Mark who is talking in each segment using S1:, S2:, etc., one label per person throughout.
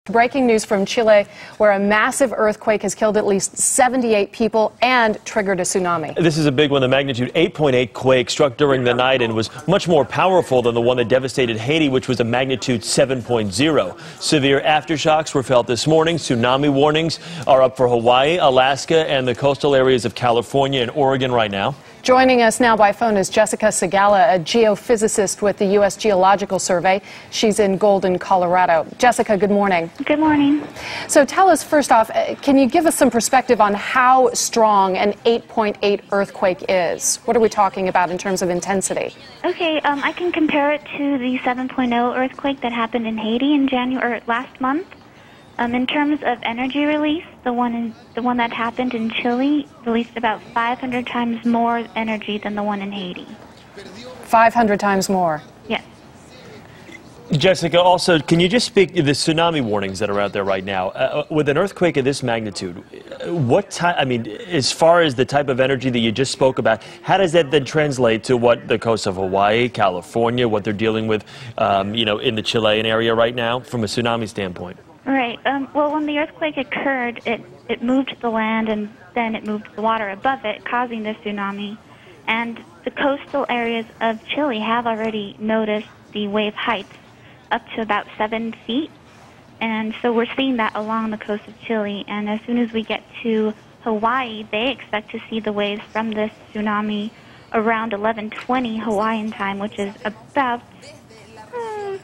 S1: Breaking news from Chile, where a massive earthquake has killed at least 78 people and triggered a tsunami.
S2: This is a big one. The magnitude 8.8 quake struck during the night and was much more powerful than the one that devastated Haiti, which was a magnitude 7.0. Severe aftershocks were felt this morning. Tsunami warnings are up for Hawaii, Alaska, and the coastal areas of California and Oregon right now.
S1: Joining us now by phone is Jessica Segala, a geophysicist with the U.S. Geological Survey. She's in Golden, Colorado. Jessica, good morning.
S3: Good morning.
S1: So tell us, first off, can you give us some perspective on how strong an 8.8 earthquake is? What are we talking about in terms of intensity?
S3: Okay, I can compare it to the 7.0 earthquake that happened in Haiti in last month. In terms of energy release, the one that happened in Chile released about 500 times more energy than the one in Haiti.
S1: 500 times more?
S3: Yes.
S2: Jessica, also, can you just speak to the tsunami warnings that are out there right now? With an earthquake of this magnitude, as far as the type of energy that you just spoke about, how does that then translate to what the coast of Hawaii, California, what they're dealing with, in the Chilean area right now from a tsunami standpoint?
S3: Right. Well, when the earthquake occurred, it moved the land and then it moved the water above it, causing the tsunami. And the coastal areas of Chile have already noticed the wave heights up to about 7 feet. And so we're seeing that along the coast of Chile. And as soon as we get to Hawaii, they expect to see the waves from this tsunami around 11:20 Hawaiian time, which is about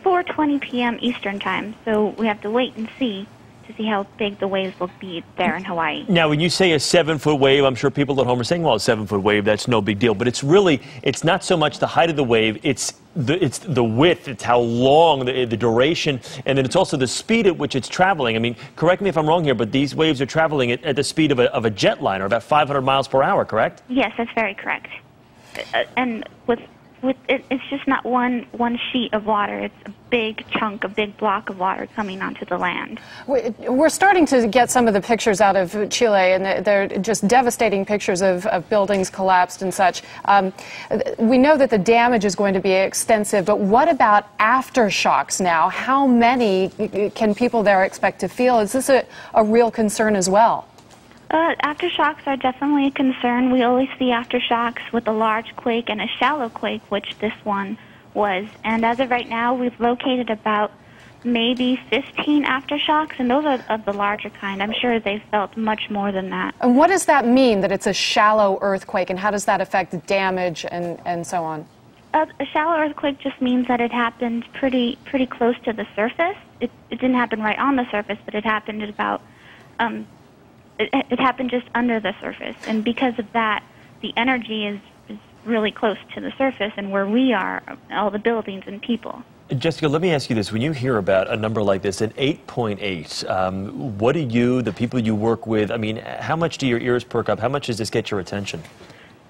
S3: 4:20 p.m. Eastern time. So we have to wait and see to see how big the waves will be there in Hawaii.
S2: Now, when you say a 7-foot wave, I'm sure people at home are saying, well, a 7-foot wave, that's no big deal. But it's not so much the height of the wave, it's the width, it's how long, the duration, and then it's also the speed at which it's traveling. I mean, correct me if I'm wrong here, but these waves are traveling at the speed of a jet liner, about 500 miles per hour, correct?
S3: Yes, that's very correct. And it's just not one sheet of water. It's a big chunk, a big block of water coming onto the land.
S1: We're starting to get some of the pictures out of Chile, and they're just devastating pictures of buildings collapsed and such. We know that the damage is going to be extensive, but what about aftershocks now? How many can people there expect to feel? Is this a real concern as well?
S3: Aftershocks are definitely a concern. We always see aftershocks with a large quake and a shallow quake, which this one was. And as of right now, we've located about maybe 15 aftershocks, and those are of the larger kind. I'm sure they've felt much more than that.
S1: And what does that mean, that it's a shallow earthquake, and how does that affect damage and so on?
S3: A shallow earthquake just means that it happened pretty close to the surface. It didn't happen right on the surface, but it happened at about... It happened just under the surface, and because of that, the energy is really close to the surface and where we are, all the buildings and people.
S2: Jessica, let me ask you this. When you hear about a number like this, an 8.8, what do you, the people you work with, how much do your ears perk up? How much does this get your attention?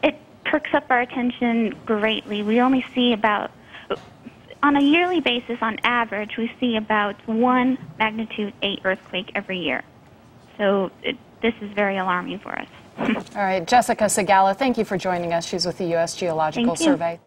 S3: It perks up our attention greatly. We only see about, on a yearly basis, on average, we see about one magnitude 8 earthquake every year. So this is very alarming for us.
S1: All right, Jessica Segala, thank you for joining us. She's with the U.S. Geological Survey.